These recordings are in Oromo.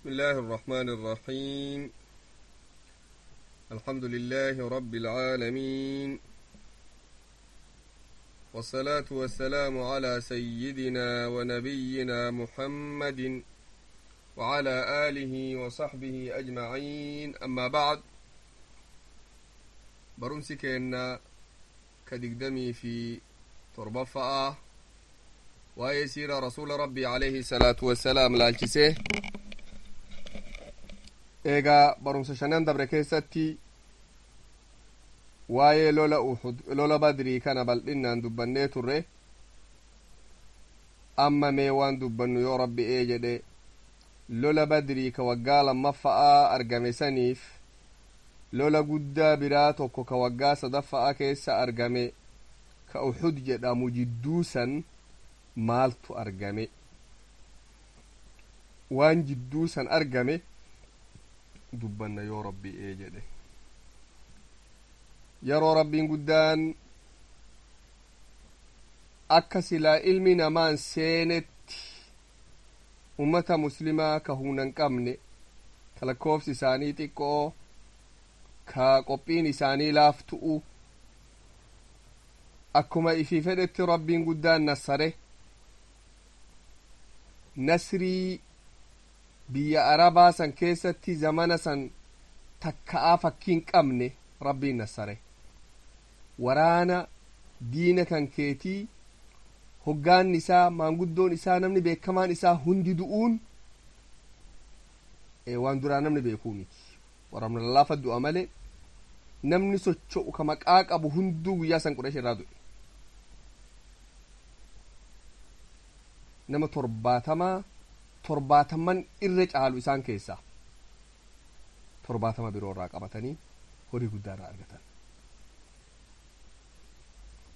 الله الرحمن الرحيم. الحمد لله رب العالمين، والصلاة والسلام على سيدنا ونبينا محمد وعلى آله وصحبه أجمعين. أما بعد، برمسكنا كدقدمي في تربفأة ويسير رسول ربي عليه الصلاة والسلام لالجسه eegaa barumsa shanan dabre keessatti waa'ee lola badrii kana bal'innaan dubbannee turre. amma mee waan dubbannu yoo rabbi jedhe lola badrii ka waggaa lammaffa'aa argame saniif lola guddaa biraa tokko ka waggaa sadaffa'aa keessa argame ka Uhud jedhamu jidduu san maaltu argame, waan jidduu san argame dubbanna yoo rabbi jedhe. yeroo rabbiin guddaan akka silaa ilmi namaan seenetti ummata muslimaa ka humna hin qabne, ka lakkoofsi isaanii xiqqoo, ka qophiin isaanii laaftu'u, akkuma ifii fedhetti rabbiin guddaan nassare. nasrii biyya arabaa san keessatti zamana san takka'aa fakkiin qabne rabbiin nassare. waraana diina kan keetii hoggaan isaa, maanguddoon isaa, namni beekamaan isaa hundi du'uun waan duraa namni beekuu miti. waraabna lallaafa du'a malee namni socho'u ka maqaa qabu hunduu guyyaa san Qureesh irraa du'e. nama 70 irra caalu isaan keessaa 70 biroo irraa qabatanii horii guddaa irraa argatan.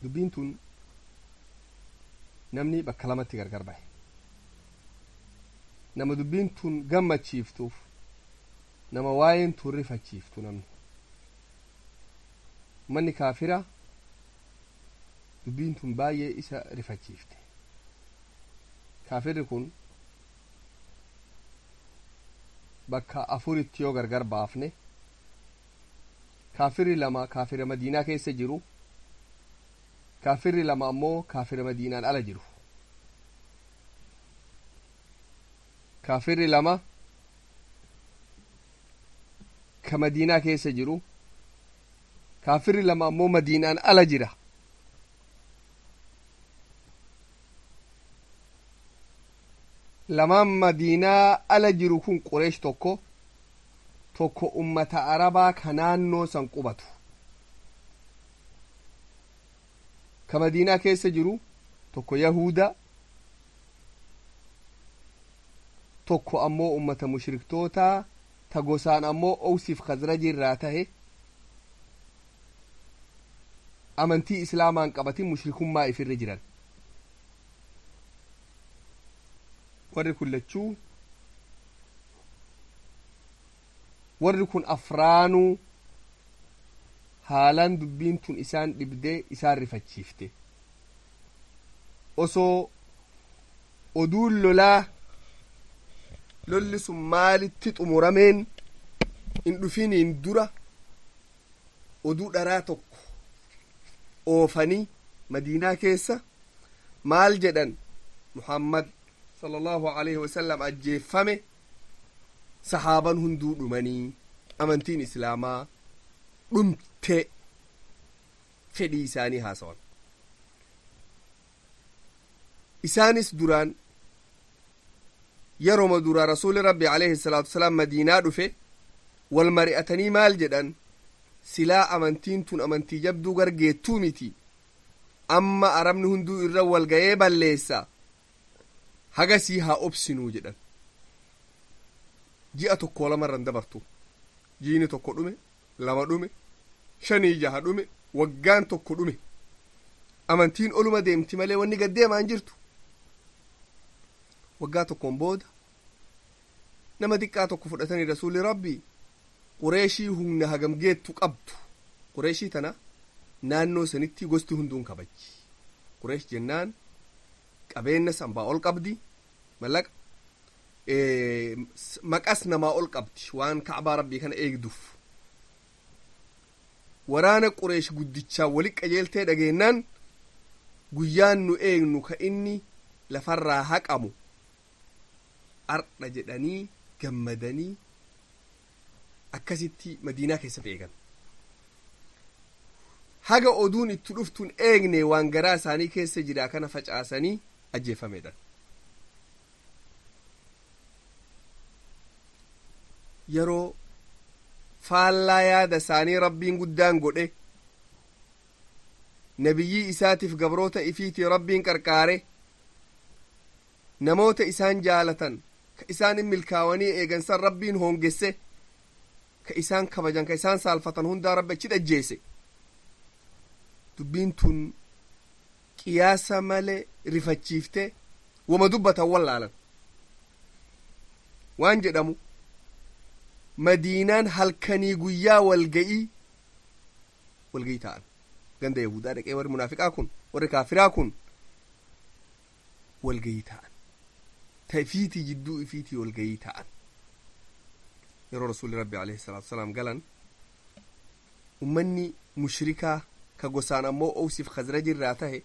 dubbiin tun namni bakka lamatti gargar bahe. nama dubbiin tun gammachiiftuuf, nama waa'een tun rifachiiftu. manni kaafira dubbiin tun baay'ee isa rifachiifte. kaafirri kun bakka afuritti yoo gargar baafne, kaafirri lama kaafira madiinaa keessa jiru, kaafirri lama ammoo kaafira madiinaan ala jiru. kaafirri lama ka madiinaa keessa jiru, kaafirri lama ammoo madiinaan ala jira. lamaan madiinaa ala jiru kun Qureesh tokko ummata arabaa ka naannoo san qubatu. ka madiinaa keessa jiru tokko Yahuda, tokko ammoo ummata mushriktootaa ta gosaan ammoo Awsiif Khazraj irraa tahe, amantii islaamaan qabatin mushrikummaa ifirra jiran. warri kun lachuu, warri kun afraanuu haalaan dubbiin tun isaan dhibdee isaan rifachiifte. osoo oduun lolli sun maalitti xumurameen hin dhufiniin dura oduu dharaa tokko oofanii madiinaa keessa maal jedhan? Muhammad sallallahu alaihi wasallam ajjeeffame, sahaaban hunduu dhumanii, amantiin islaamaa dhumte fedhii isaanii haasawan. isaanis duraan yeroma duraa rasuuli rabbi alaihi salaatu wasalaam madiinaa dhufe wal mari'atanii maal jedhan? silaa amantiin tun amantii jabduu gargeettuu miti, amma arabni hunduu irra wal ga'ee balleessa, hagasii haa obsinuu jedhan. ji'a tokko lamarran dabartu, jiini tokko dhume, lama dhume, 5 6 dhume, waggaan tokko dhume, amantiin oluma deemti malee wanni gaddeemaa hin jirtu. waggaa tokkoon booda nama xiqqaa tokko fudhatanii rasuuli rabbii Qureeshii humna hagam geettu qabdu, Qureeshii tana naannoo sanitti gosti hunduun kabajji. Qureesh jennaan qabeenya sanbaa ol qabdi, mallaqa maqas namaa ol qabdi waan kacbaa rabbii kana eegduuf waraana qureesh guddichaa wali qajeeltee dhageennaan guyyaan nu eegnu ka inni lafarraa haqamu ardha jedhanii gammadanii akkasitti madiinaa keessatti eegan haga oduun itti dhuftuun eegne waan garaa isaanii keessa jiraa kana facaasanii ajjeefamedhan yeroo faallaa yaada isaanii rabbiin guddaan godhe nabiyyii isaatiif gabroota ifiitii rabbiin qarqaare namoota isaan jaalatan ka isaan in milkaawanii eegansan rabbiin hoongesse ka isaan kabajan ka isaan saalfatan hundaa rabbi achi dhajjeese dubbiin tun qiyaasa malee rifachiifte wama dubbatan wallaalan waan jedhamu madiinaan halkanii guyyaa walga'ii ta'an ganda yahudaa dhaqee warri munaafiqaa kun warri kaafiraa kun walga'ii ta'an ta ifiitii jidduu ifiitii walga'ii ta'an yeroo rasuulli rabbi alayhi salaatu wasalaam galan ummanni mushrikaa ka gosaan ammoo owsiif khazraj irraa tahe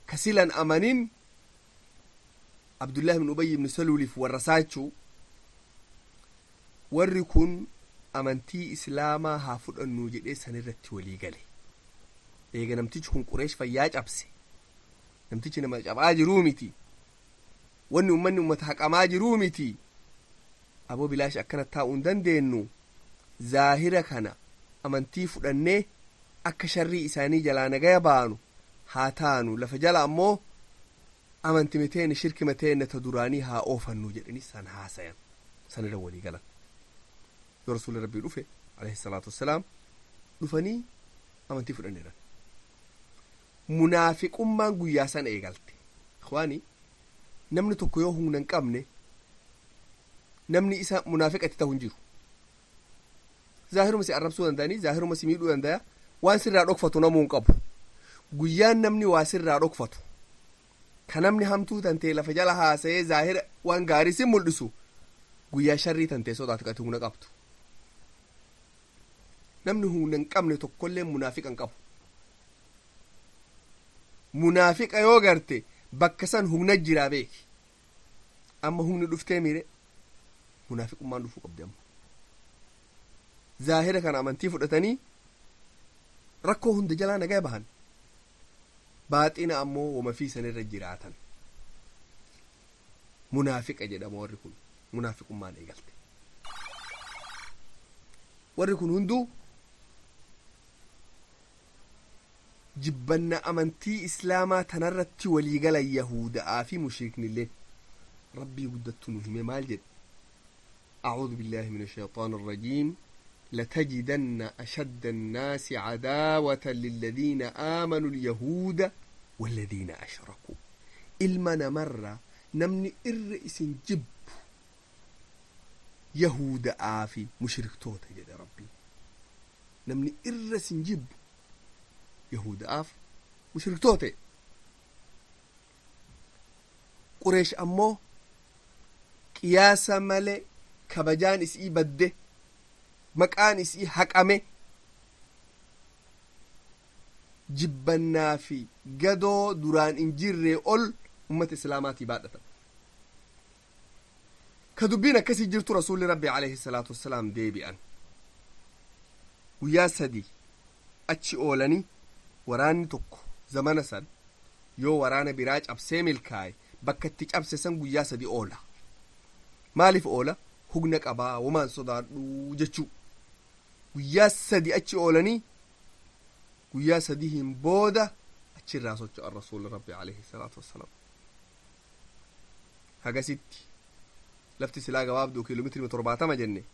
ka silan amanin abdullahi ibn ubay ibn saluuliif warra saachuu warri kun amantii islaamaa haa fudhannuu jedhee sanirratti walii gale eega namtichi kun qureesh fayyaa cabse namtichi nama cabaa jiruu miti wanni ummanni ummata haqamaa jiruu miti aboo bilaash akkana taa'uu hin dandeenyu zaahira kana amantii fudhannee akka sharrii isaanii jalaa nagaya baanu haa taanu lafa jala ammoo amanti miteenne shirki miteenne ta duraanii haa oofannu jedhanii san haasayan sanirra walii galan yoo rasuulli rabbii dhufe alayhi salaatu wassalaam dhufanii amantii fudhanneeran munaafiqummaan guyyaa san eegalte ikhwaani namni tokko yoo humna hin qabne namni isa munaafiqatti ta'u hin jiru zaahiruma si arrabsuu danda'anii zaahiruma si miidhuu danda'a waan sirraa dhokfatu namuu hin qabu guyyaan namni waa sirraa dhokfatu ka namni hamtuu tantee lafa jala haasa'ee zaahira waan gaarii si mul'isu guyyaa sharrii tantee sodaatu qati humna qabtu namni humna hin qabne tokkollee munaafiqa hin qabu munaafiqa yoo garte bakka san humna jiraa beeki amma humni dhuftee mire munaafiqummaan dhufuu qabdi amma zaahira kana amantii fudhatanii rakkoo hunda jalaa nagaya bahan baaxina ammoo wama fi sanirra jiraatan munaafiqa jedhama warri kun munaafiqummaan eegalte warri kun hunduu jibbanna amantii islaamaa tanarratti waliigalan yahudaa fi mushriknillee rabbii guddattu nu hime maal jedhe أعوذ بالله من الشيطان الرجيم لتجدن أشد الناس عداوة للذين آمنوا اليهود والذين أشركوا إلمنا مرة نمني إرئيس جب يهود آفي مشرك توتا جد ربي نمني إرئيس جب يهود آف مشرك توتا قريش أمو قياسا ملي kabajaan isii badde maqaan isii haqame jibbannaa fi gadoo duraan hin jirree ol ummata islaamaatii baadhatan ka dubbiin akkasii jirtu rasuulli rabbi alayhi salaatu wassalaam deebi'an guyyaa sadii achi oolanii waraanni tokko zamana san yoo waraana biraa cabsee milkaaye bakka itti cabse san guyyaa sadii oola maaliif oola hugna qabaa wamaan sodaadhu jechuu guyyaa sadi achi oolanii guyyaa sadiin booda achirraa socho'an rasuulli rabbi alayhi salaatu wassalaam hagasitti lafti silaa gabaabduu kiiloomeetirii 70 jenne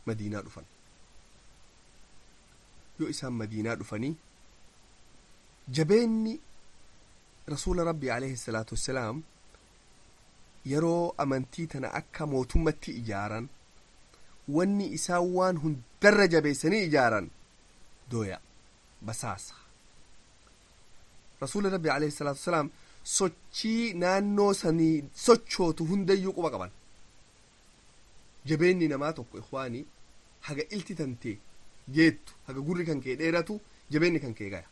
madiinaa dhufan yoo isaan madiinaa dhufanii jabeenni rasuula rabbi alayhi salaatu wassalaam yeroo amantii tana akka mootummatti ijaaran wanni isaan waan hundarra jabeessanii ijaaran dooya basaasa rasuula rabbi alayhi salaatu wassalaam sochii naannoo sanii sochootu hundayyuu quba qaban. Jabeenni namaa tokko ikhwaanii haga ilti tantee geettu haga gurri kan kee dheeratu jabeenni kan kee gaya.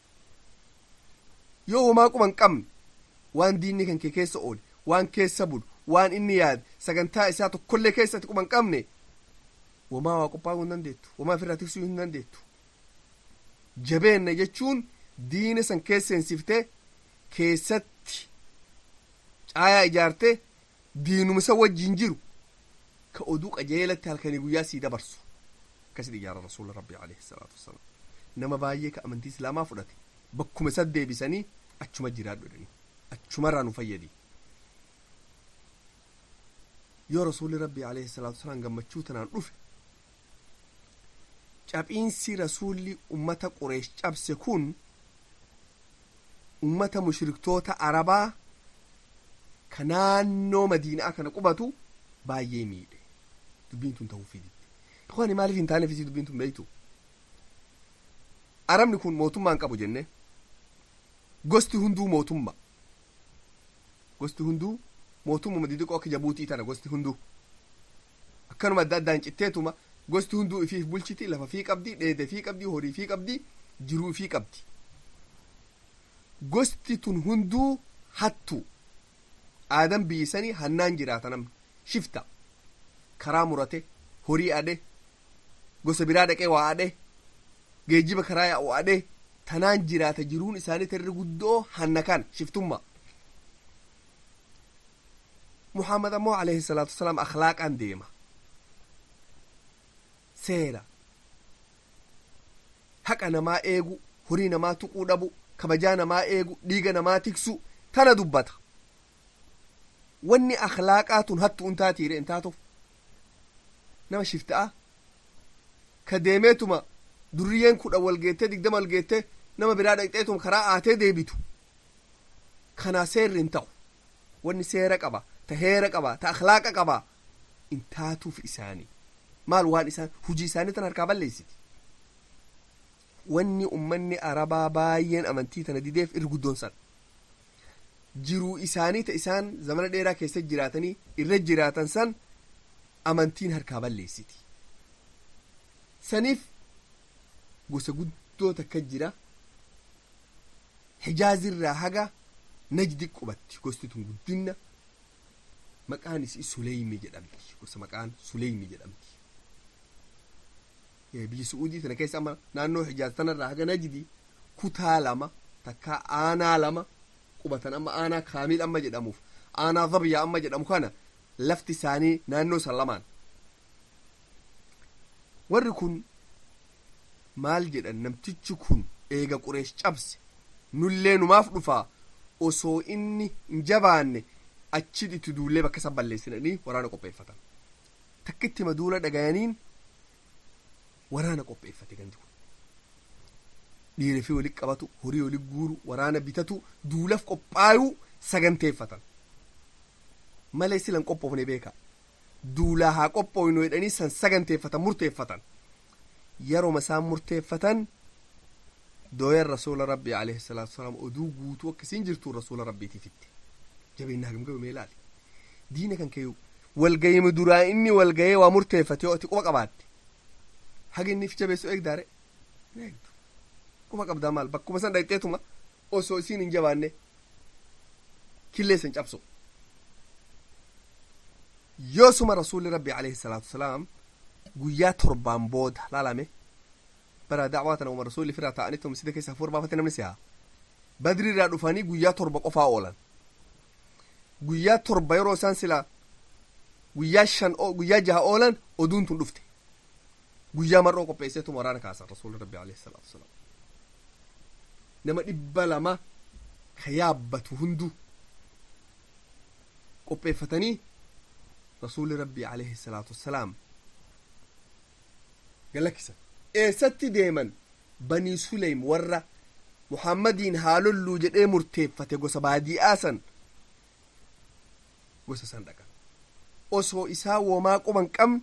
Yoo homaa quba hin qabne waan diinni kan kee keessa oole waan keessa bulu waan inni yaade sagantaa isaa tokkollee keessatti quba hin qabne homaa waa qophaa'uu hin dandeettu homaa ofirraa tiksuu hin dandeettu. Jabeenna jechuun diina san keessa seensiftee keessatti caayaa ijaartee diinumsa wajjin jiru ka oduu qajeelatti halkanii guyyaa sii dabarsu akkasitti ijaara rasuula rabbii alayhi salaatu wassalaam. Nama baay'ee ka amantii islaamaa fudhate bakkuma isa deebisanii achuma jiraadhu jedhanii achumarraa nu fayyadi. Yoo rasuulli rabbii alayhi salaatu wassalaam gammachuu tanaan dhufe cab'iinsi rasuulli ummata Qureesh cabse kun ummata mushriktoota Arabaa ka naannoo Madiinaa kana qubatu baay'ee miidhe. Dubbiin tun ta'uu fididde. Ikhwaani maaliif hin taaneef isii dubbiin tun beeytu? Arabni kun mootummaa hin qabu jenne gosti hunduu mootummaa. Gosti hunduu mootummaa didiqoo akka Jabuutii tana gosti hunduu. Akkanuma adda addaan citteetuma gosti hunduu ifiif bulchiti lafa fii qabdi dheede fii qabdi horii fii qabdi jiruu fii qabdi. Gosti tun hunduu hattu aadan biyyisanii hannaan jiraata namni shifta karaa murate horii adhe gosa biraa dhaqee waa adhe geejjiba karaa yaa'u adhe tanaan jiraata jiruun isaanii tarri guddoo hanna kan shiftummaa. Muhammad ammoo alayhi salaatu wasalaam akhlaaqaan deema. Seera haqa namaa eegu horii namaa tuquu dhabu kabajaa namaa eegu dhiiga namaa tiksu tana dubbata. Wanni akhlaaqaatun hattu untaatiire intaatuuf nama shifta'a ka deemeetuma durriyyeen 10 walgeettee 20 walgeettee nama biraa dhaqxeetuma karaa aatee deebitu kanaa seerri hin ta'u. Wanni seera qaba ta heera qaba ta akhlaaqa qaba intaatuuf isaanii maal waan isaan hujii isaanii tan harkaa balleessiti. Wanni ummanni Arabaa baay'een amantii tana dideef irguddoon san jiruu isaanii ta isaan zamana dheeraa keessa jiraatanii irra jiraatan san amantiin harkaa balleessiti. Saniif gosa guddoo takka jira Hijaazirraa haga Najdi qubatti gosti tun guddinna maqaan isii Suleymi jedhamti. Gosa maqaan Suleymi jedhamti. Biyyi Su'uudii tana keessa amma naannoo Hijaaz tanarraa haga Najdi kutaa 2 takka aanaa 2 qubatan amma aanaa Kaamil amma jedhamuuf aanaa Zabiyaa amma jedhamu kana lafti isaanii naannoo san lamaan. Warri kun maal jedhan namtichi kun eega Qureesh cabse nullee numaaf dhufaa osoo inni hin jabaanne achitti duullee bakka san balleessinanii waraana qopheeffatan. Takkitti maduula dhagayaniin waraana qopheeffate ganti kun. Dhiirri fi walitti qabatu horii walitti guuru waraana bitatu duulaaf qophaayuu saganteeffatan. Malee silan qophoofne beeka. Duulaa haa qophoofnu jedhanii san saganteeffatan murteeffatan. Yeroo isaan murteeffatan dooyan rasuula rabbii alayhi salaatu wasalaam oduu guutuu akkasiin jirtu rasuula rabbiitiif itti. Jabeennaa gamgame ilaali. Diina kan kee walgayime duraa inni walgayee waa murteeffate yoo ati quba qabaatte. Haga inni fi jabeessu eegdaare. Eegdu. Quba qabdaa maal bakkuma san dhaqxeetuma osoo isiin hin jabaanne killeessan cabsu. Yoosuma rasuulli rabbii alayhi salaatu wasalaam guyyaa 7 booda laalame bara da'waa tana umar rasuulli firaa ta'anitti masjida keessa hafuura baafate namni si'a badriirraa dhufanii guyyaa 7 qofaa oolan. Guyyaa 7 yeroo isaan sila guyyaa 6 oolan oduun tun dhufte. Guyyaa marroo qopheesseetu waraana kaasan rasuulli rabbii alayhi salaatu wasalaam. Nama 200 ka yaabbatu hunduu qopheeffatanii rasuulli rabbii alayhi salaatu wassalaam galakkisan. Eessatti deeman Banii Suleym warra Muhammadiin haalolluu jedhee murteeffate gosa baadi'aa san gosa san dhaqan. Osoo isaa womaa quban qabne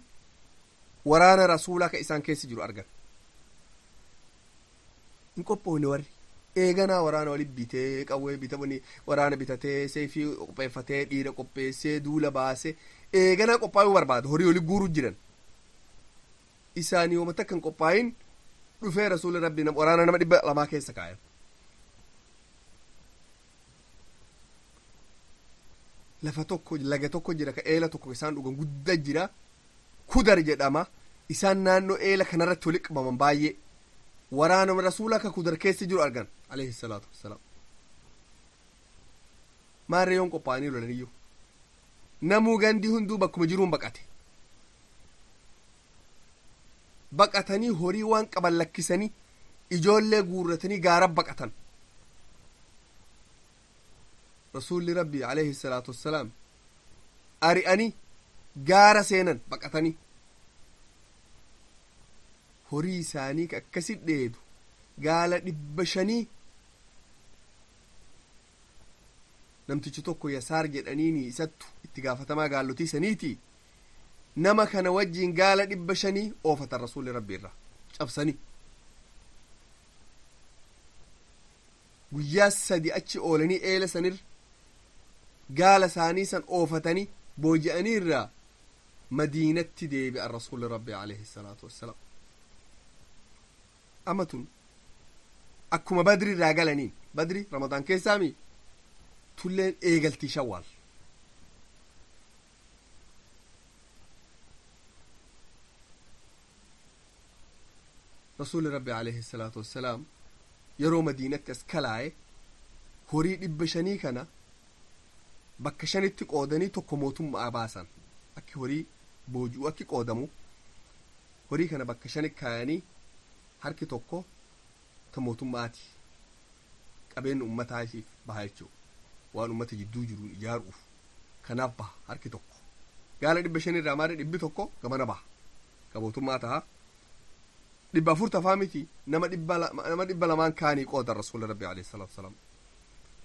waraana rasuulaa ka isaan keessa jiru argan. Hin qophoofne warri eeganaa waraana walit bitee qawwee bitamani waraana bitatee seefii qopheeffatee dhiira qopheessee duula baase eeganaa qophaa'uu barbaada horii oli guuruu jiran isaanii wama takkan qophaayin dhufee rasuuli rabbi waraana nama 200 keessa kaayan lafa tokko laga tokko jira ka eela tokko isaan dhugan guddaa jira kudar jedhama isaan naannoo eela kanarratti wali qabaman baay'ee waraana rasuula ka kudar keessa jiru argan alayhi salaatu wassalaam maarree yoon qophaa'anii lolaniyyuu namuu gandii hunduu bakkuma jiruun baqatanii horii waan qaban lakkisanii ijoollee guurratanii gaara baqatan rasuulli rabbii alayhi salaatu wassalaam ari'anii gaara seenan baqatanii horii isaanii akkasi dheedu gaala 500 namtichi tokko yasaar jedhaniini isattu itti gaafatamaa gaallotii saniiti nama kana wajjiin gaala 500 oofatan rasuulli rabbii irra cabsanii guyyaa 3 achi oolanii eela sanir gaala isaanii san oofatanii booji'anii irraa madiinatti deebi'an rasuulli rabbii alayhi salaatu wassalaam amatun akkuma badri irraa galaniin badri ramadaan keessaami tulleen eegaltii shawwaal rasuulli rabbii alayhi salaatu wassalaam yeroo madiinatti as kalaaye horii 500 kana bakka 5tti qoodanii tokko mootummaa baasan akki horii booji'u akki qoodamu horii kana bakka 5 kaayanii harki tokko ta mootummaati qabeen ummataa isiif baha jechuu waan ummata jidduu jiruun ijaaruuf kanaaf baha harki tokko gaala 500 irraa maaree 100 gamana baha ka mootummaa taha 400 tafaa miti nama 200 kaanii qoodan rasuulli rabbi alayhi salaatu wassalaam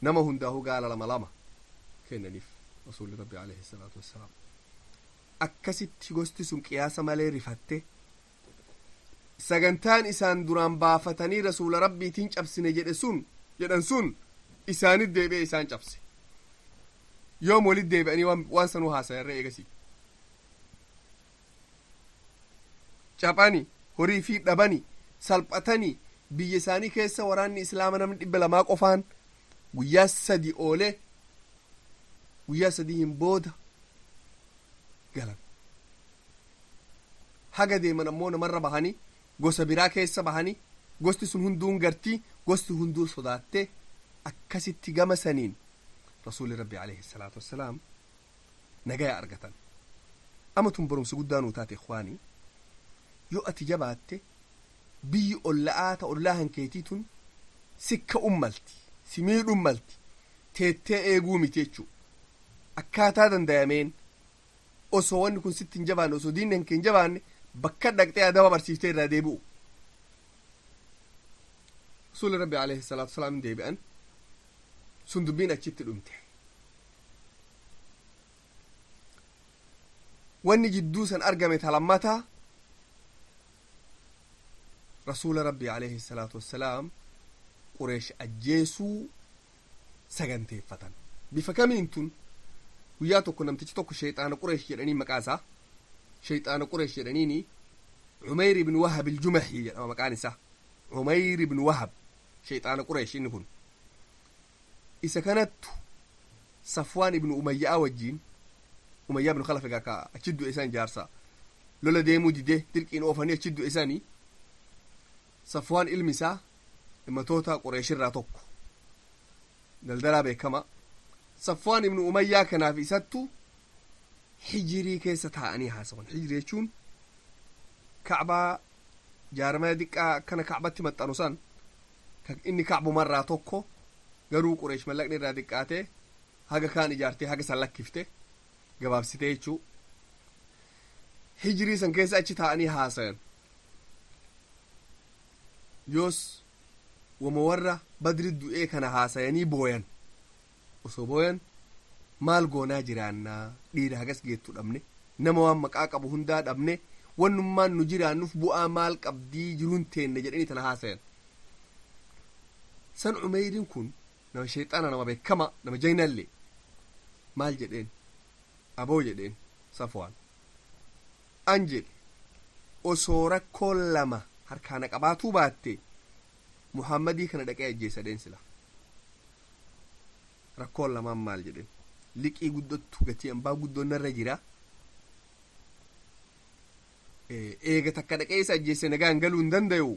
nama hundaahu gaala 2 kennaniif rasuulli rabbi alayhi salaatu wassalaam akkasitti gosti sun qiyaasa malee rifatte sagantaan isaan duraan baafatanii rasuula rabbiitiin cabsine jedhan sun isaanit deebi'ee isaan cabse yoom walit deebi'anii waan sanuu haasayarra eegasii caphanii horii fi dhabanii salphatanii biyya isaanii keessa waraanni islaama namni 200 qofaan guyyaa 3 oolee guyyaa 3 booda galan haga deeman ammoo namarra bahanii gosa biraa keessa bahanii gosti sun hunduun gartii gosti hunduu sodaattee akkasitti gama saniin rasuulli rabbi alayhi salaatu wassalaam nagaya argatan amatun barumsi guddaa nuu taate ikhwaanii yoo ati jabaatte biyyi olla'aata ollaa hankeetiitun sikka ummalti si miidhummalti teettee eeguu miti jechuu akkaataa dandayameen osoo wanni kun sitti hin jabaanne osoo diinni hanke hin jabaanne bakka dhaqxee adaba barsiiftee irraa deebi'u rasuulli rabbi alayhi salaatu wassalaam deebi'an sun dubbiin achitti dhumte wanni jidduu san argame talammataa rasuula rabbi alayhi salaatu wassalaam qureesh ajjeesuu saganteeffatan bifa kamiin tun guyyaa tokko namtichi tokko shayxaana qureesh jedhanii maqaasaa shayxaana qureesh jedhaniini Umayr ibn Wahab al-Jumahi jedhama maqaan isaa Umayr ibn Wahab shayxaana qureesh inni kun isa kanattu Safwaan ibn Umayyaa wajjiin Umayyaa ibn Khalaf egaa achi du'e isaan jaarsa lola deemuu didee dirqiin oofanii achi du'e isaanii Safwaan ilmi isaa himatoota qureeshirraa tokko daldalaa beekama Safwaan ibn Umayyaa kanaaf isattu hijirii keessa taa'anii haasawan hijirii jechuun kacbaa jaarmaya diqqaa kana kacbatti maxxanu san inni kacbumarraa tokko garuu qureesh mallaqni irraa diqqaatee haga kaan ijaartee haga san lakkifte gabaabsitee jechuu hijirii san keessa achi taa'anii haasayan yoos wama warra badri du'ee kana haasayanii booyan osoo booyan maal goonaa jiraannaa dhiira hagas geettu dhabne nama waan maqaa qabu hundaa dhabne wannummaan nu jiraannuuf bu'aa maal qabdii jiruun teenne jedhanii tana haasayan san Umeyrin kun nama shayxaana nama beekama nama jaynallee maal jedheen aboo jedheen Safwaan an jedhe osoo rakkoon lama harkaana qabaatuu baatte Muhammadii kana dhaqee ajjeesadeen sila rakkoon lamaan maal jedheen liqii guddottu gatii ambaa guddoon narra jira eega takka dhaqee isa ajjeese nagaan galuu hin dandayu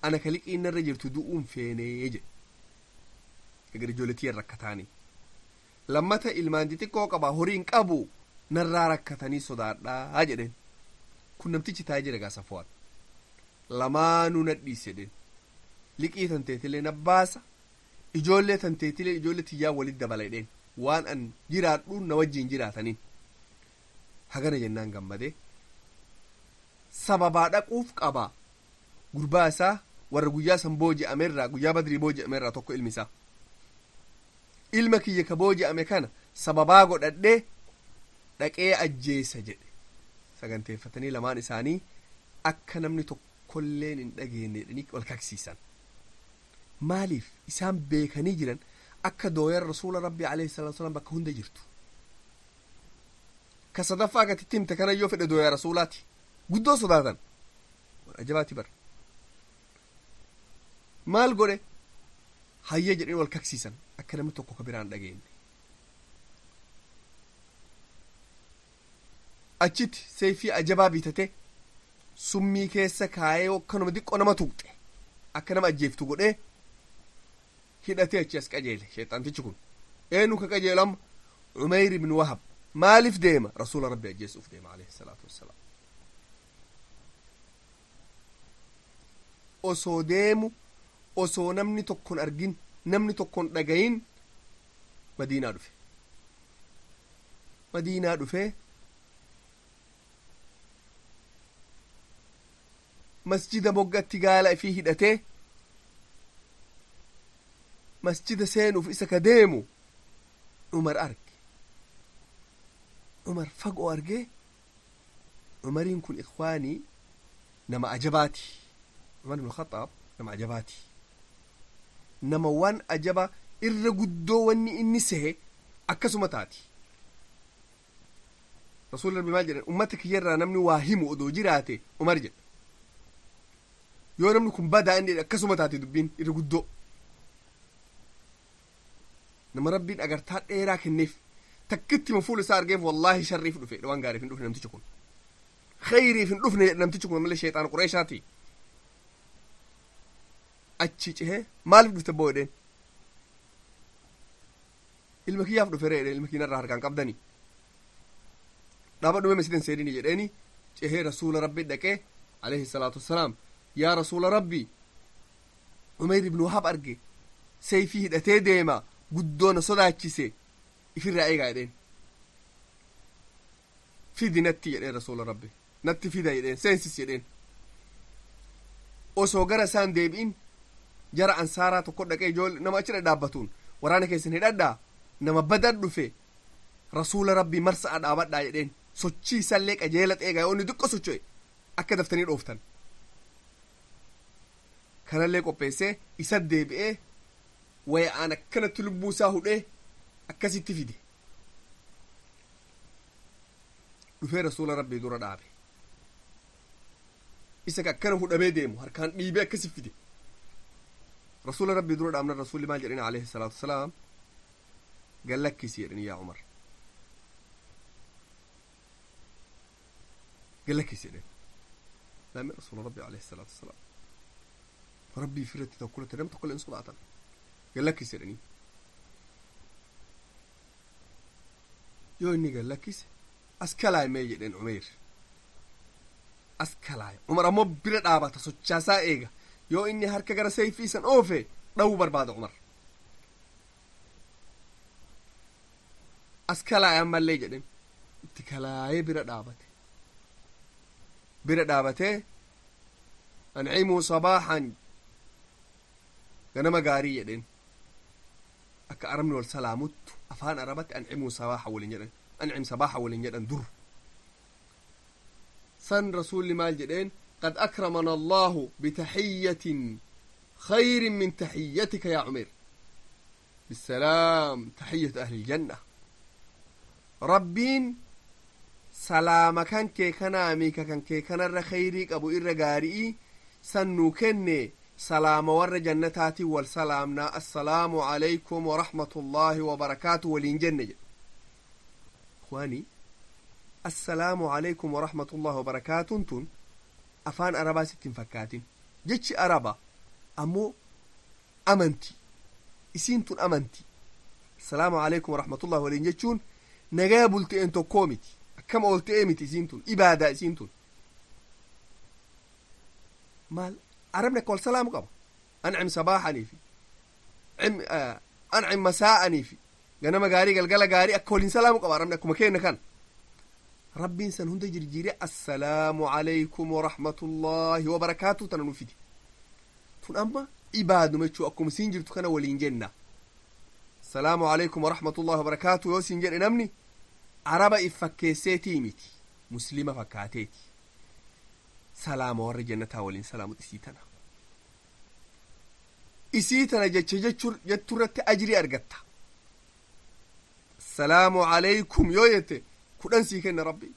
ana ka liqiin narra jirtu du'uun feenee jedhe egar ijoolletii rakkataanii lammata ilmaan xixiqqoo qaba horiin qabu narraa rakkatanii sodaadhaa jedheen kun namtichi taa'ee jira gaa Safwaan lamaanuu nadhiis jedheen liqii tanteetilee nabbaasa ijoollee tanteetilee ijoollee tiyyaa walit dabala jedheen waan an jiraadhuun na wajjiin jiraataniin hagana jennaan gammadee sababaa dhaquuf qaba gurbaa isaa warra guyyaa san booji'amerraa guyyaa badrii booji'amerraa tokko ilmi isaa ilma kiyya ka booji'ame kana sababaa godhadhee dhaqee ajjeesa jedhe saganteeffatanii lamaan isaanii akka namni tokkolleen hin dhageenye jedhanii wal kaksiisan maaliif isaan beekanii jiran akka dooyan rasuula rabbii alayhi salaatu wasalaam bakka hunda jirtu ka sadaffaa gatitti himte kana yoo fedhe dooyaa rasuulaati guddoo sodaatan ajabaati bar maal godhe hayya jedhanii wal kaksiisan akka namni tokko ka biraan dhageenye achitti seefii ajabaa bitate summii keessa kaayee akkanuma diqqoo nama tuqxe akka nama ajjeeftu godhee hidhatee achi as qajeele sheexaantichi kun eenu ka qajeelama Umeyr ibn Wahab maaliif deema rasuula rabbi ajjeesuuf deema alayhi salaatu wassalaam osoo deemu osoo namni tokkon argin namni tokkon dhagayin madiinaa dhufe masjida moggatti gaala ifii hidhatee masjida seenuuf isa ka deemu Umar arge Umar fagoo argee Umariin kun ikhwaanii nama ajabaati Umar ibn Khattaab nama ajabaati nama waan ajaba irra guddoo wanni inni sehe akkasuma taati rasuulli rabbi maal jedhan ummata kiyyarraa namni waa himu odoo jiraate Umar jedha yoo namni kun badaa inni akkasuma taate dubbiin irra guddoo nama rabbiin agartaa dheeraa kenneef takkitti mafuul isaa argeef wallaahi sharriif dhufe waan gaariif hin dhufne namtichi kun khayriif hin dhufne namtichi kun malee sheexaan qureeshaati achi cehee maaliif dhufte boodeen ilma kiyyaaf dhufe reedhe ilma kiyyarraa harkaan qabdanii dhaaba dhume masjidan seedini jedheeni cehee rasuula rabbi dhaqee alayhi salaatu wassalaam yaa rasuula rabbi Umeyr ibn Wahab arge seeyfii hidhatee deema guddoona sodaachise ifirraa eegaa jedheen fidi natti jedheen rasuula rabbi natti fida jedheen seensis jedheen osoo gara isaan deebi'in jara ansaaraa tokko dhaqee ijoollee nama achi dhadhaabbatuun waraana keessan hidhadhaa nama badan dhufe rasuula rabbii marsa'a dhaabadhaa jedheen sochii isallee qajeela xeegaa yoo inni xiqqoo socho'e akka daftanii dhooftan kanallee qopheessee isa deebi'ee waya'aan akkanatti lubbuu isaa hudhee akkasitti fide dhufee rasuula rabbii dura dhaabe isa akkana hudhamee deemu harkaan dhiibee akkasi fide rasuula rabbii dura dhaabna rasuulli maal jedhani alayhi salaatu wasalaam gallakkisi jedhani yaa Umar gallakkisi jedhani laame rasuula rabbii alayhi salaatu wasalaam rabbii firratti tokkolatti nam tokkolleen sodaatan gallakkisi jedhani yoo inni gallakkise askalaay mee jedheen Umeyr askalaay Umar ammoo bira dhaabata sochaasaa eega yoo inni harka gara seeyfii san oofe dhawuu barbaada Umar askalaay ammallee jedhen itti kalaayee bira dhaabatee ancimuu sabaaxan ganama gaarii jedhen akka arabni wal salaamuttu afaan arabatti ancimuu sabaaxa waliin jedhan ancim sabaaxa waliin jedhan dur san rasuulli maal jedheen قد أكرمنا الله بتحية خير من تحيتك يا عمير بالسلام تحية أهل الجنة ربين سلام كان كي كان أميكا كان كي كان الرخيريك أبو إرغاري سنو كني سلام ور جنتاتي والسلامنا السلام عليكم ورحمة الله وبركاته والإنجنة إخواني السلام عليكم ورحمة الله وبركاته تن أفان أربا 60 فكاتين جتش أربا أمو أمنتي إسين تن أمنتي السلام عليكم ورحمة الله والإنجنة نغابلت أنتو كوميتي كم قلت إيمتي إسين تن إبادة إسين تن مال عربنا كل سلام قبل أنعم صباحني في أنعم مساءني في جنما قاري قال قاري أكل سلام قبل عربنا كم كين كان ربي إنسان هند جرجيري السلام عليكم ورحمة الله وبركاته تننفدي تون أما إباد نمشوا أكم سينجر تكنا ولينجنا السلام عليكم ورحمة الله وبركاته يو سينجر نمني عربا إفكيسيتي ميتي مسلمة فكاتيتي سلام ور جنتها ولين سلام إسيتنا جتشرت أجري أرقتها السلام عليكم يويت كدن سيكن ربي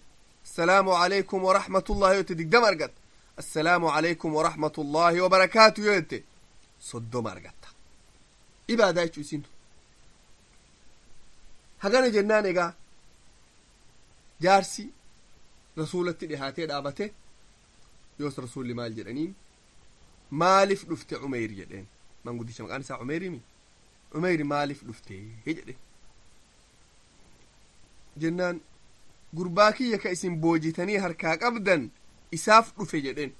السلام عليكم ورحمة الله يويت دقدم أرقت السلام عليكم ورحمة الله وبركاته يويت صدوم أرقتها إبادة يشو سينتو هقانا جنان إيقا جارسي رسولة لهاتي دابته يوس رسول مال جدانين مالف دفت عمير جدين ما نقول ديش مقان سا عميري مي عميري مالف دفته هجدين جنان قرباكي يكا اسم بوجيتني هركاك أبدا إساف دفه جدين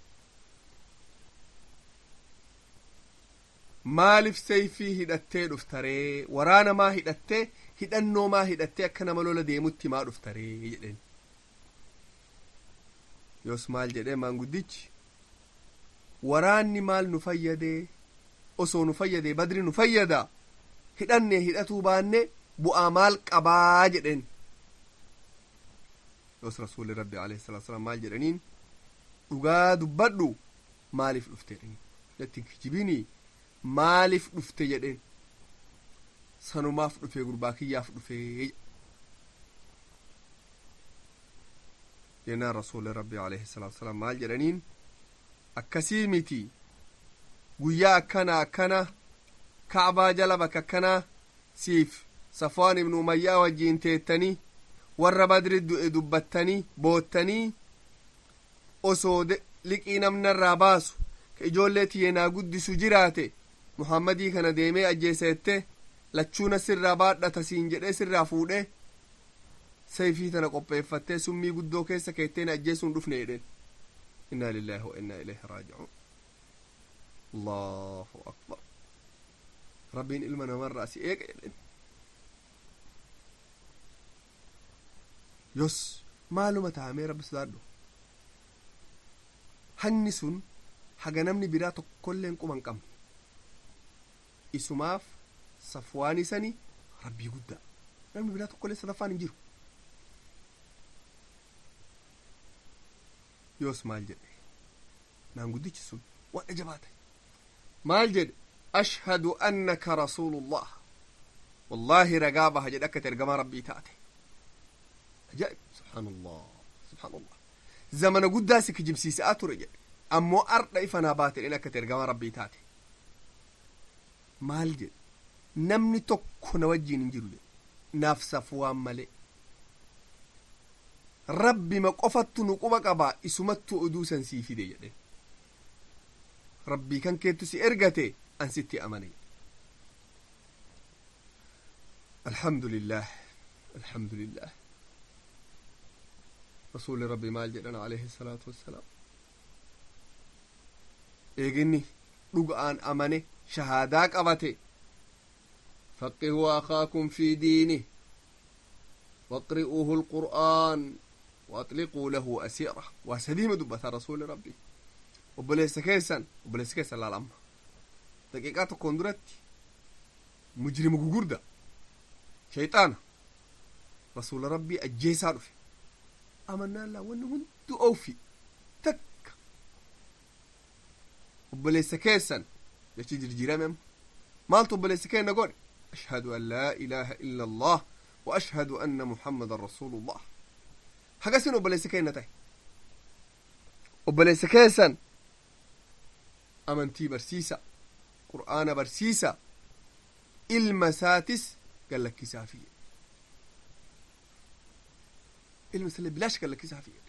مالف سيفي هدته دفتري ورانا ما هدته هدنو ما هدته أكنا ملولا ديموتي ما دفتري هجدين يوس مال جدي ما نقديش وراني مال نفيده أسو نفيده بدري نفيده هدني هدتو باني بو آمال قبا جدين يوس رسول ربي عليه الصلاة والسلام مال جدنين وقاد بدو مالف لفتين لتن كجبيني مالف لفت جدين سنو ماف لفه قرباكي ياف لفه ينا رسول ربي عليه الصلاة والسلام مال جرانين أكسيمتي قويا أكنا كعبا جلبك أكنا سيف صفوان بن أمية وجين تيتني ور بدر دبتني بوتني أسود لكينا من الراباس كإجولتي ينا قدس جراتي محمدي كان ديمي أجيسيته لچونا سر رابات لتسين جده سر رافوده سيفي تنا قبيفتة سمي قدو كيسا كيتين أجيسون دفنه إذن إنا لله وإنا إليه راجعون الله أكبر ربين إلمنا من رأسي إيك إذن يس معلومة عامي رب سدادو هنسون حقا نمني براتو كلين قمان قم إسماف صفواني سني ربي قد نمني براتو كلين صدفاني نجيرو يوس مال جد نعم قديش سن وانا جباته مال جد أشهد أنك رسول الله والله رقابة جد أكتر قما ربي تاتي أجائب سبحان الله سبحان الله زمن قداسك جمسيسات رجل أمو أرد إفنا باتل إنك ترقما ربي تاتي مال جد نمني تكو نوجي ننجلو نفس فوام ملئ ربي ما قفت نقوبة قبا اسمت أدوسا سيفي دي جده ربي كان كيتو سي إرغتي أن ستي أماني الحمد لله الحمد لله رسول ربي مال جدنا عليه الصلاة والسلام إيغني رقعان أماني شهاداك أباتي فقهوا أخاكم في دينه واقرئوه القرآن وأطلقوا له أسيرة وسليم دبة رسول ربي وبليس كيسا لا لما دقيقات كوندرتي مجرم قردة شيطان رسول ربي أجيسا رفي أمنا الله وأنه أوفي تك وبليس كيسا jechi jirjiirame maaltu obboleessi keenna godhe ashhadu an laa ilaaha illa allah wa ashhadu anna muhammadan rasuulullah hagasin obboleessi keenna ta'e obboleessi keessan amantii barsiisa qur'aana barsiisa ilma isaatis gallakkisaafii ilma isaallee bilaash gallakkisaafii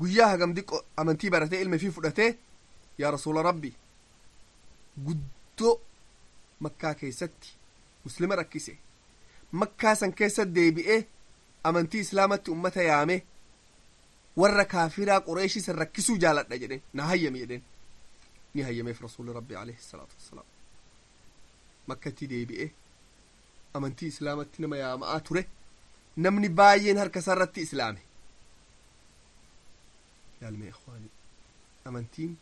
guyyaa hagam diqqo amantii baratee ilma ifii fudhatee yaa rasuula rabbi guddoo makkaa keessatti muslima rakkise makkaa san keessa deebi'ee amantii islaamatti ummata yaame warra kaafiraa qureeshii san rakkisuu jaaladha jedhen na hayyami jedhen ni hayyameef rasuuli rabbi alayhi salaatu wassalaam makkatti deebi'ee amantii islaamatti nama yaama'aa ture namni baay'een harka isarratti islaame yaalme ikhwaani amantiin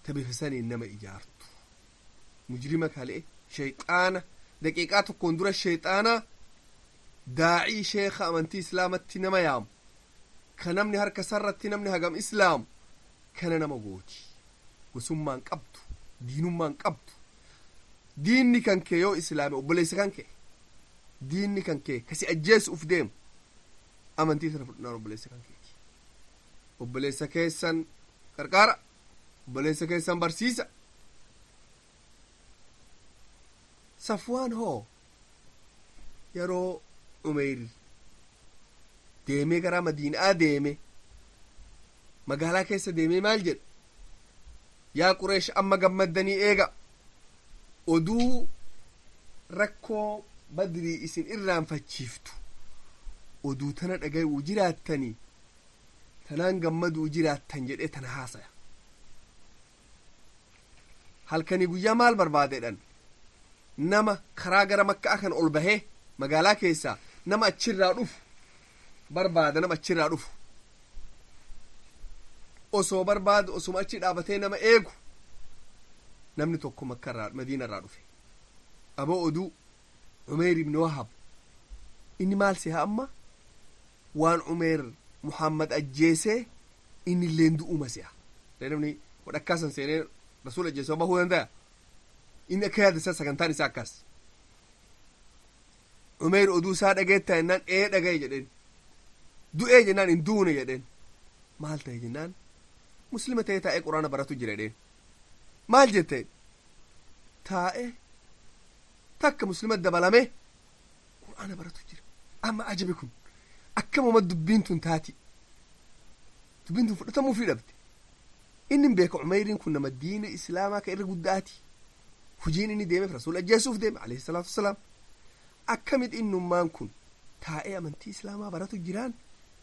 tabifisaniin nama ijaartu mujrima kalee shayxaana daqiiqaa tokkoon dura shayxaana daa'ii sheekha amantii islaamatti nama yaamu ka namni harka isarratti namni hagam islaamu kana nama gooti gosummaan qabdu diinummaan qabdu diinni kan kee yoo islaame obboleessa kan kee diinni kan kee kasi ajjeesu uf deemu amantii sana fudhanaan obboleessa kan keeti obboleessa keessan qarqaara obboleessa keessan barsiisa safwaan hoo yeroo umeyr deemee gara madiinaa deeme magaalaa keessa deemee maal jedhe yaa qureesh amma gammaddanii eega oduu rakkoo badrii isin irraanfachiiftu oduu tana dhagayuu jiraattanii tanaan gammaduu jiraattan jedhee tana haasaya halkanii guyyaa maal barbaadeedhan nama karaa gara makkaa kan ol bahee magaalaa keessaa nama achirraa dhufu barbaada nama achirraa dhufu osoo barbaadu osuma achi dhaabatee nama eegu namni tokko makkarraa madiinarraa dhufe aboo oduu umeyr ibni wahab inni maal siha amma waan umeyr muhammad ajjeesee inni illeen du'uma siha namni wadhakkaasan seenee rasuul ajjeesee bahuu danda'a inni akka yaada isaa sagantaan isaa akkas umeyr oduu isaa dhageettaa jennaan dhagaye jedheen du'ee jennaan hin duune jedheen maal ta'e jennaan muslima ta'ee taa'ee quraana baratu jira jedheen maal jette taa'ee takka muslima dabalame quraana baratu jira amma ajabi kun akkamuma dubbiin tun taati dubbiin tun fudhatamuu fi dhabde inni beeka umeyriin kun nama diina islaamaa ka irra guddaati hujiin inni deemeef rasuul ajjeesuuf deeme alayhi salaatu wassalaam akkamit innummaan kun taa'ee amantii islaamaa baratu jiraan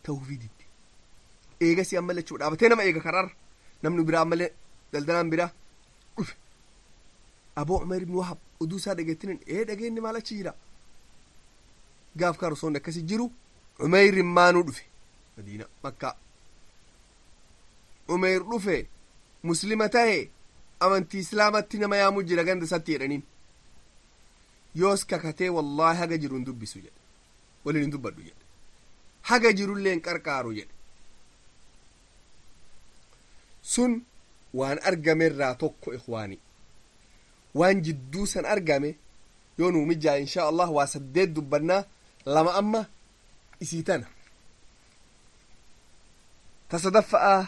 ta'uu fi didde eegasii amma lachuu dhaabatee nama eega karaarra namni biraa ammallee daldalaan biraa dhufe aboo umeyr ibn wahab oduu isaa dhageettinin dhageenni maal achi jira gaaf kaa rasoonni akkasi jiru umeyrin maanuu dhufe madiina makkaa umeyr dhufe muslima ta'e amantii islaamatti nama yaamuu jira ganda isatti jedhaniin yoos kakatee wallaahi haga jiru hin dubbisu jedhe waliin hin dubbadhu jedhe haga jirullee hin qarqaaru jedhe sun waan argamerraa tokko ikhwaani waan jidduu san argame yoo nuu mijaa inshaa allah waa 8 dubbannaa 2 amma isii tana tasadaffa'a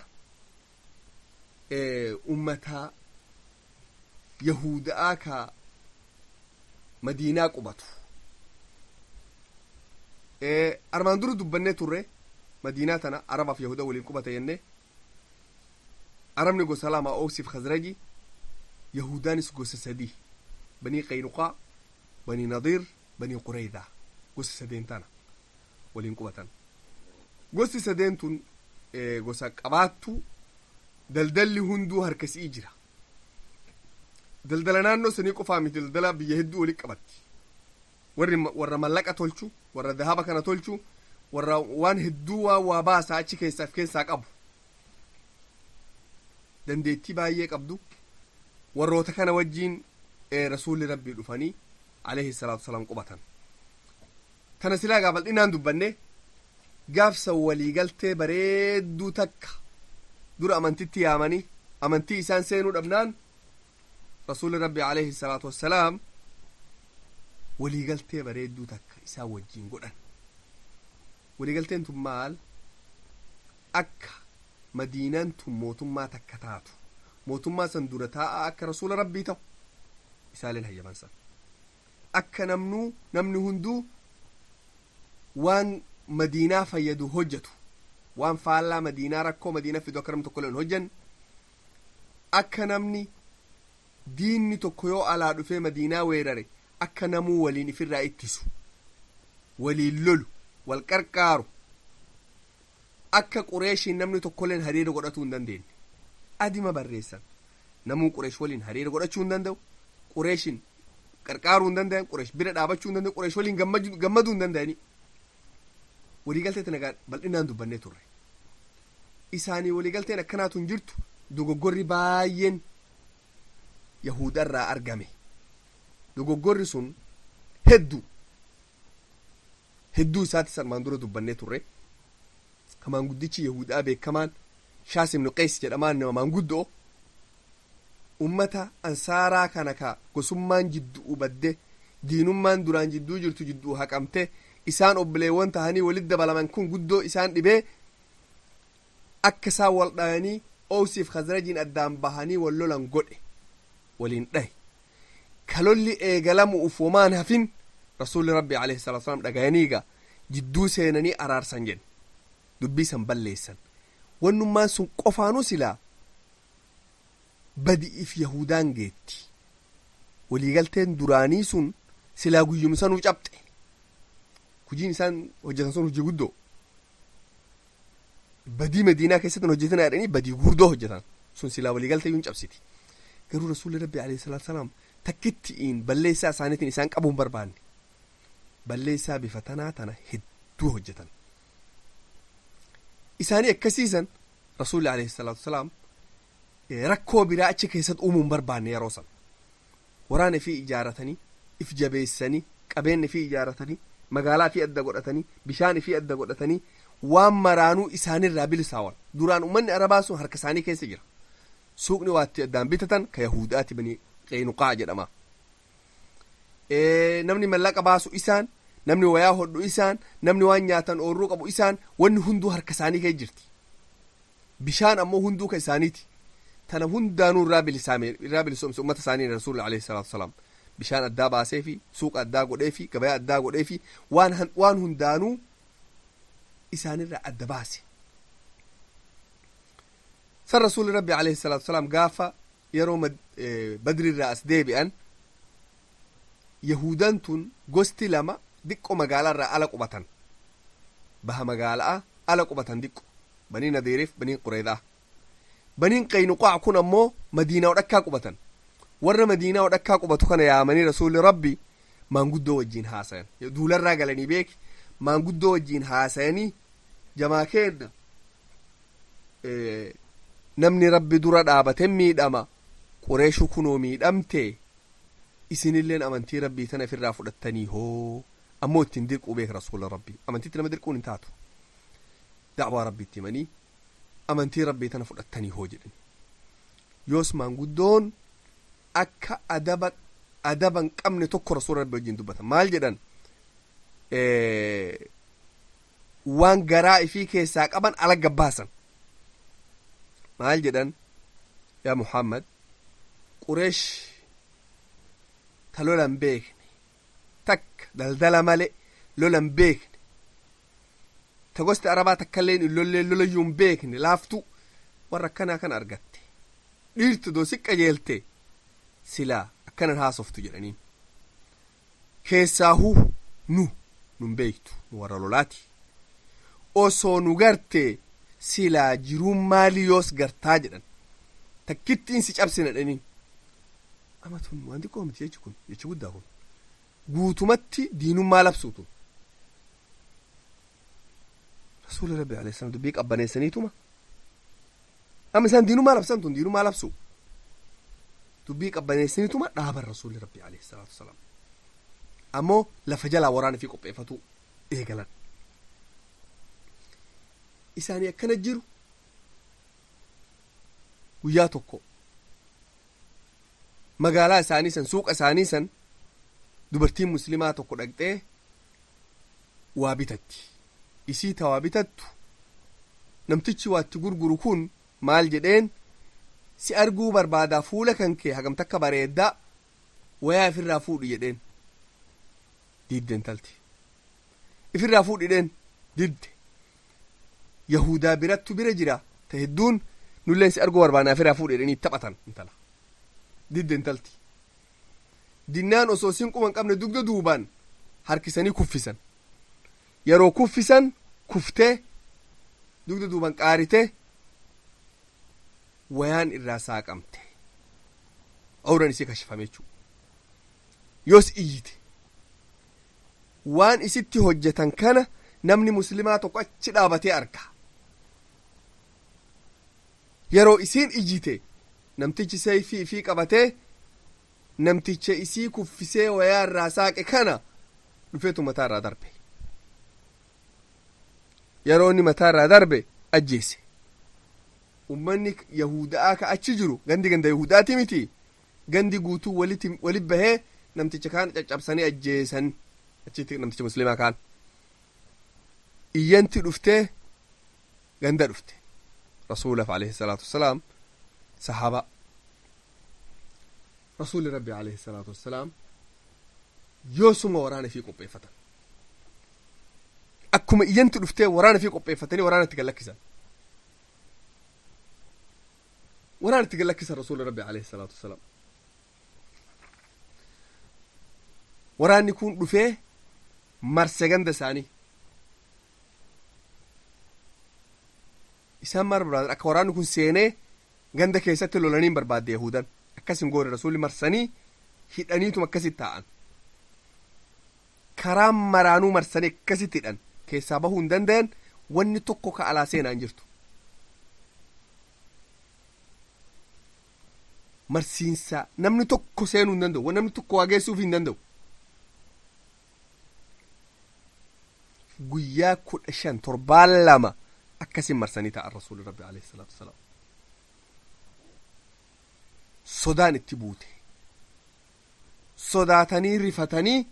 ummataa yahudaa ka madiinaa qubatu armaan dura dubbannee turre madiinaa tana arabaaf yahuda waliin qubata jenne arabni gosa lama oosiif khazraji yahudaanis gosa 3 banii qaynuqaa banii nadiir banii quraydaa gosa 3 tana waliin qubatan gosti 3 tun gosa qabaattu daldalli hunduu harkasii jira daldala naannoo sanii qofaa miti daldala biyya hedduu waliin qabatti warra mallaqa tolchu warra dahaba kana tolchu warra waan hedduu waa baasaa achi keessaa qabu dandeettii baay'ee qabdu warroota kana wajjiin rasuulli rabbii dhufanii alayhi salaatu wasalaam qubatan tana silaa gaafaldhinaan dubbanne gaafsan waliigaltee bareedduu takka dura amantitti yaamanii amantii isaan seenuu dhabnaan rasuuli rabbi alayhi salaatu wassalaam waliigaltee bareedduu takka isaan wajjiin godhan. waliigalteen tun maal? akka madiinaan tun mootummaa takka taatu, mootummaa san dura taa'aa akka rasuula rabbii ta'u isaaleen hayyaman san, akka namni hunduu waan madiinaa fayyadu hojjetu, waan faallaa madiinaa rakkoo madiinaa fidu akka namni tokko illee hin hojjanne, akka namni diinni tokko yoo alaa dhufee madiinaa weerare akka namuu waliin ifirraa ittisu, waliin lolu, wal qarqaaru, akka qureeshiin namni tokko illee hariira godhatuu hin dandeenye adima barreessan. namuu qureesh waliin hariira godhachuu hin danda'u, qureeshiin qarqaaruu hin danda'an, qureesh bira dhaabachuu hin danda'u, qureesh waliin gammaduu hin danda'ani. waliigaltee tana bal'inaan dubbannee turre. isaanii waliigalteen akkanaatu hin jirtu dogoggorri baay'een yahudarraa argame. dogoggorri sun hedduu isaatti sarmaan dura dubbannee turre. kamaan guddichi yahudaa beekamaan Shaas ibnu Qays jedhamaan nama maanguddoo ummata ansaaraa kana ka gosummaan jidduu badde diinummaan duraan jidduu jirtu jidduu haqamte isaan obboleewwan tahanii walitti dabalaman kun guddoo isaan dhibee akka isaan wal dhayanii Awsiif Khazrajiin addaan bahanii wal lolan godhe waliin dhahe. kalolli eegalamu ufumaan hafin rasuulli rabbi alayhi salaatu wassalaam dhagayaniiga jidduu seenanii araarsan jedhe, dubbii san balleessan. wannummaan sun qofaanuu silaa badi'iif yahudaan geetti. waliigalteen duraanii sun silaa guyyuma sanuu cabxe. hojiin isaan hojjetan sun hojii guddoo badii madiinaa keessatti hojjetan jedhanii badii guddoo hojjetan sun silaa waliigaltee yuun cabsiti. garuu rasuulli rabbi alayhi salaatu wassalaam takkittiin balleessaa isaaniitiin isaan qabuun barbaanne. balleessaa bifa tanaa tana hedduu hojjetan. isaanii akkasiisan rasuulli alayhi salaatu wassalaam rakkoo biraa achi keessatti uumuun barbaanne. yeroo san waraana fi ijaaratanii if jabeessanii qabeenya fi ijaaratanii magaalaa fi adda godhatanii bishaan fi adda godhatanii waan maraanuu isaanirraa bilisaawan. duraan ummanni arabaa sun harka isaanii keessa jira. suuqni waatti addaan bitatan ka yahudaati bani Qaynuqaa jedhama. namni mallaqa baasu isaan, namni wayaa hodhu isaan, namni waan nyaatan oorruu qabu isaan, wanni hunduu harka isaanii keessa jirti. bishaan ammoo hunduu ka isaaniiti. tana hundaanuu irraa bilisoomse ummata isaanii rasuulli alayhi salaatu wassalaam bishaan addaa baasee fi suuqa addaa godhee fi gabayaa addaa godhee fi waan hundaanuu isaanirraa adda baase. san rasuulli rabbi alayhi salaatu wassalaam gaafa yeroo badriirraa as deebi'an yahudan tun gosti lama diqqo magaalaarraa ala qubatan. baha magaalaa ala qubatan diqqo banii nadiiriif banii qureedaa. baniin Qaynuqaa kun ammoo madiinaa dhakkaa qubatan. warra madiinaa dhakkaa qubatu kana yaamanii rasuulli rabbi maanguddoo wajjiin haasayan. duularraa galanii beeki maanguddoo wajjiin haasayanii jamaa keenna namni rabbi dura dhaabate miidhama, qureeshu kunoo miidhamte, isinilleen amantii rabbii tana ofirraa fudhattanii hoo ammoo ittiin dirquu beeka rasuula rabbii. amantiitti nama dirquun hin taatu. da'waa rabbiitti himanii amantii rabbii tana fudhattanii hoo jedhan. yoos maanguddoon akka adaban qabne tokko rasuula rabbii wajjin dubbatan. maal jedhan? waan garaa ifii keessaa qaban ala gabbaasan. maal jedhan? yaa Muhammad, qureesh ta lolan beekne takka daldala male lolan beekne ta gosti arabaa takkailleen illollee lolayyuun beekne laaftu warra akkanaa kan argatte dhiirtu doosi qajeelte silaa akkanan haasoftu jedhaniin. keessaahuu nun beektu nu warra lolaati. osoo nu garte silaa jiruun maalii yoos gartaa jedhan. takkittiin si cabsina dhaniin. amatun waan xiqqoo miti jechi kun jechi guddaa kun guutumatti diinummaa labsuutu. rasuula rabbi alayhi salaam dubbii qabbaneessaniituma amma isaan diinummaa labsan tun diinummaa labsu dubbii qabbaneessaniituma dhaaban rasuulli rabbi alayhi salaatu wasalaam. ammoo lafa jalaa waraana fi qopheeffatu eegalan. isaanii akkana jiru guyyaa tokko magaalaa isaanii san suuqa isaanii san dubartiin muslimaa tokko dhaqxee waa bitatti. Isii ta waa bitattu namtichi waatti gurguru kun maal jedheen si arguu barbaadaa fuula kan kee hagam takka bareeddaa wayaa ifirraa fuudhi jedheen. Didde intalti ifirraa fuudhidheen didde. Yahudaa birattu bira jira ta hedduun nulleen si arguu barbaadnaa ifirraa fuudhidhanii taphatan intala. Didde intalti dinnaan osoo sinquma hin qabne dugda duubaan harkisanii kuffisan. Yeroo kuffisan kuftee dugda duuban qaaritee wayaan irraa saaqamte awran isii kashifame jechuudha. Yoos iyyite waan isitti hojjetan kana namni muslimaa tokko achi dhaabatee arga. Yeroo isiin iyyite namtichi seeyfii ifii qabatee namticha isii kuffisee wayaa irraa saaqe kana dhufeetu mataa irraa darbe. Yeroo inni mataa irraa darbe ajjeese. Ummanni Yahudaa ka achi jiru gandi ganda Yahudaati miti gandi guutuu walit bahee namticha kaan caccabsanii ajjeesan. Achitti namticha muslimaa kaan iyyanti dhuftee ganda dhufte rasuulaaf alayhi salaatu wassalaam sahaaba rasuuli rabbi alayhi salaatu wassalaam yoosuma waraana fi qopheeffatan. Akkuma iyyanti dhuftee waraana fi qopheeffatanii waraanatti gallakkisan. Waraanatti gallakkisan rasuuli rabbi alayhi salaatu wassalaam. Waraanni kun dhufee marse ganda isaanii. Isaan maal barbaadan akka waraanni kun seenee ganda keessatti lolaniin barbaadde Yahudan. Akkasin goone rasuulli marsanii hidhaniituma akkasitti taa'an. Karaan maraanuu marsanii akkasitti hidhan. Keessaa bahuu hin danda'an wanni tokko ka alaa seenaa hin jirtu. Marsiinsa namni tokko seenuu hin danda'u. Namni tokko waa geessuuf hin danda'u. Guyyaa 15 2 akkasin marsanii ta'an rasuulli rabbi alayhi salaatu wassalaam. Sodaan itti buute. Sodaatanii rifatanii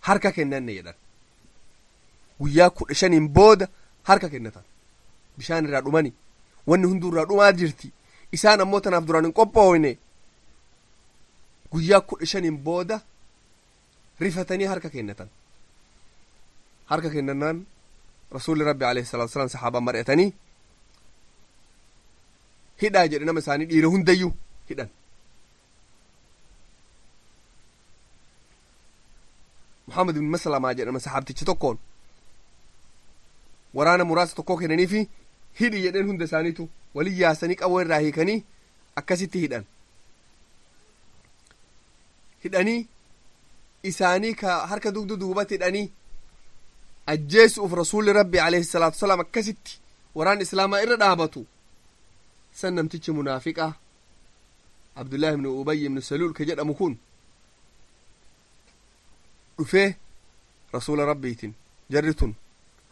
harka kennanne jedhan. Guyyaa 15 booda harka kennatan. Bishaan irraa dhumani. Wanni hunduu irraa dhumaa jirti. Isaan ammoo tanaaf duraan hin qophoofne. Guyyaa 15 booda rifatanii harka kennatan. Harka kennannaan rasuulli rabbi alayhi salaatu wassalaam sahaabaan mari'atanii hidhaa jedhe nama isaanii dhiira hundayyuu hidhan. Muhammad bin Maslamaa jedhama sahaabtichi tokkoon waraana muraasa tokkoo kennanii fi hidhi jedheen hunda isaaniitu walii yaasanii qawwee irraa hiikanii akkasitti hidhan. Hidhanii isaanii ka harka dugda duubatti hidhanii ajjeesuuf rasuulli rabbi alayhi salaatu wassalaam akkasitti waraan islaamaa irra dhaabatu. San namtichi munaafiqaa Abdullah ibn Ubay ibn Salul ka jedhamu kun dhufee rasuula rabbiitiin jarri tun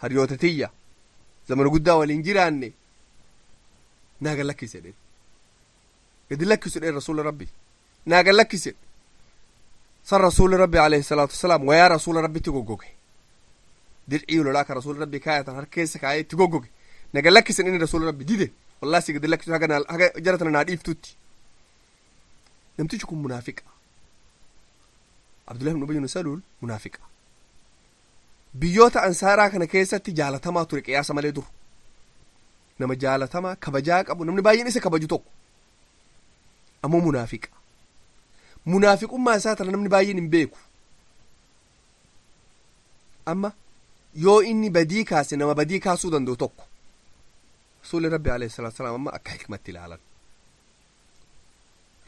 hariyoota tiyya zamana guddaa waliin jiraanne naa gad lakkisi jedheen. Gadi lakkisu jedheen rasuula rabbi naa gad lakkisi. San rasuulli rabbi alayhi salaatu wassalaam wayaa rasuula rabbitti goggoge. Dir'ii lolaa ka rasuula rabbi kaayatan harka keessa kaayee itti goggoge. Naa gad lakkisan inni rasuula rabbi dide. Wallahi si gadi lakkisu haga jaratana naa dhiiftutti. Namtichi kun munaafiqa. Abdullah ibn Ubay ibn Salul munaafiqa. Biyyoota ansaaraa kana keessatti jaalatamaa ture qiyaasa malee dur. Nama jaalatamaa kabajaa qabu namni baay'een isa kabaju tokko. Ammoo munaafiqa. Munaafiqummaa isaa tana namni baay'een hin beeku. Amma yoo inni badii kaase nama badii kaasuu danda'u tokko. Rasuulli rabbi alayhi salaatu wassalaam amma akka hikmatti ilaalan.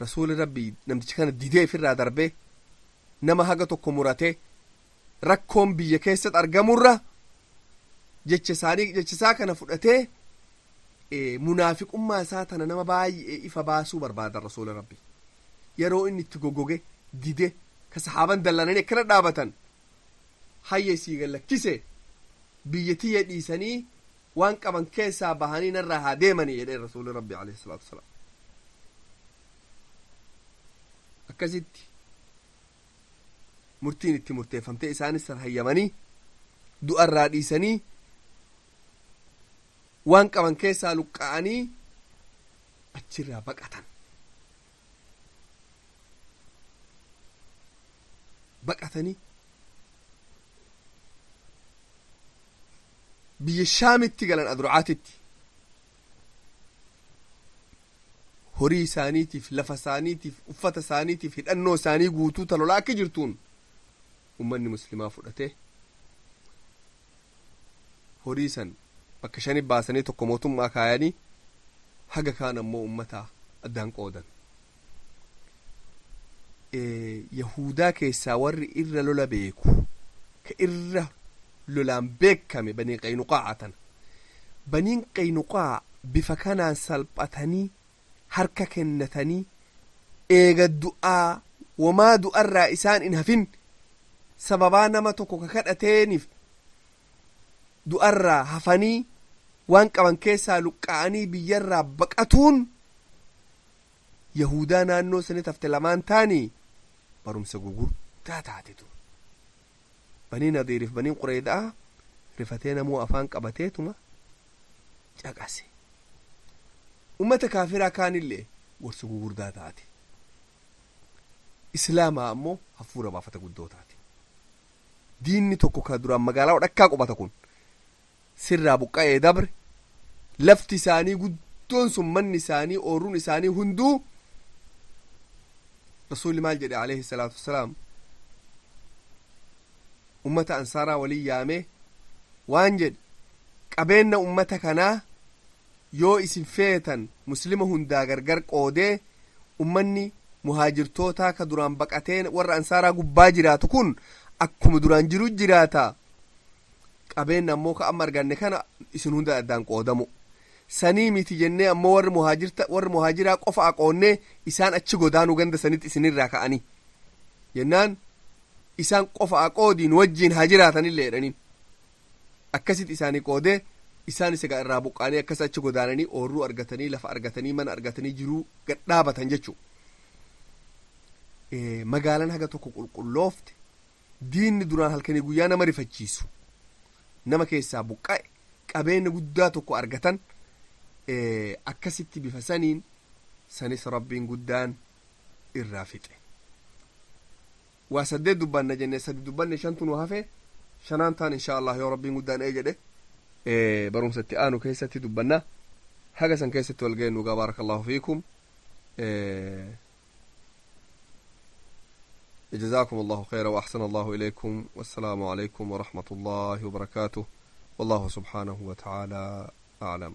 Rasuulli rabbi namtichi kana didee ofirraa darbee nama haga tokko muratee rakkoon biyya keessatti argamurra jechisaa kana fudhatee munaafiqummaa isaa tana nama baay'ee ifa baasuu barbaadan rasuula rabbi. Yeroo inni itti goggoge dide ka sahaaban dallananii akkana dhaabatan hayya isii gad lakkise biyyati yadhiisanii waan qaban keessaa bahanii narraa haa deemanii jedhe rasuuli rabbi alayhi salaatu wasalaam akkasitti murtiin itti murteeffamtee isaanis hayyamanii du'arraa dhiisanii waan qaban keessaa luqqa'anii achirraa baqatan baqatanii biyya shaamitti galan adurcaatitti horii isaaniitiif lafa isaaniitiif uffata isaaniitiif hidhannoo isaanii guutuu talolaa akka jirtuun ummanni muslimaa fudhatee horii san bakka shani baasanii tokko mootummaa kaayanii haga kaan ammoo ummataa addaan qoodan yahudaa keessaa warri irra lola beeku ka irra lolaan beekame banii qaynuqaa'atan baniin qaynuqaa bifa kanaan salphatanii harka kennatanii eega du'aa wamaa du'arraa isaan hin hafin sababaa nama tokko ka kadhateeniif du'arraa hafanii waan qaban keessaa luqqa'anii biyyarraa baqatuun yahudaa naannoo sanit hafte lamaan taanii barumsa gurguddaa taatetu banii nadiiriif banii qureedaa rifatee namuu afaan qabateetuma caqase ummata kaafiraa kaanillee gorsa gurguddaa taate islaamaa ammoo hafuura baafata guddoo taate diinni tokko ka duraan magaalaa dhakkaa qubata kun sirraa buqqa'ee dabre lafti isaanii guddoon sun manni isaanii ooruun isaanii hunduu rasuulli maal jedhe alayhi salaatu wassalaam ummata ansaaraa waliin yaamee waan jedhe qabeenna ummata kanaa yoo isin feetan muslima hundaa gargar qoodee ummanni muhaajirtootaa ka duraan baqatee warra ansaaraa gubbaa jiraatu kun akkuma duraan jiru jiraata qabeenna ammoo ka amma arganne kana isin hunda addaan qoodamu sanii miti jennee ammoo warri muhaajiraa qofa aqoonnee isaan achi godaanuu ganda sanitti isinirraa ka'anii jennaan isaan qofa aqoodiin wajjiin haa jiraatanillee jedhaniin akkasitti isaanii qoodee isaan isa irraa buqqaanii akkas achi godaananii oorruu argatanii lafa argatanii mana argatanii jiruu gadhaabatan jechuu magaalaan haga tokko qulqulloofte diinni duraan halkanii guyyaa nama rifachiisu nama keessaa buqqa'e qabeenya guddaa tokko argatan akkasitti bifa saniin sanis rabbiin guddaan irraa fixe waa 8 dubbanna jenne 3 dubbanne 5 nu hafe 5 taan insha Allah yoo rabbiin guddaan jedhe barumsatti aanu keessatti dubbanna haga san keessatti wal geennu barakallahu fiikum جزاكم الله خيرا وأحسن الله إليكم والسلام عليكم ورحمة الله وبركاته والله سبحانه وتعالى أعلم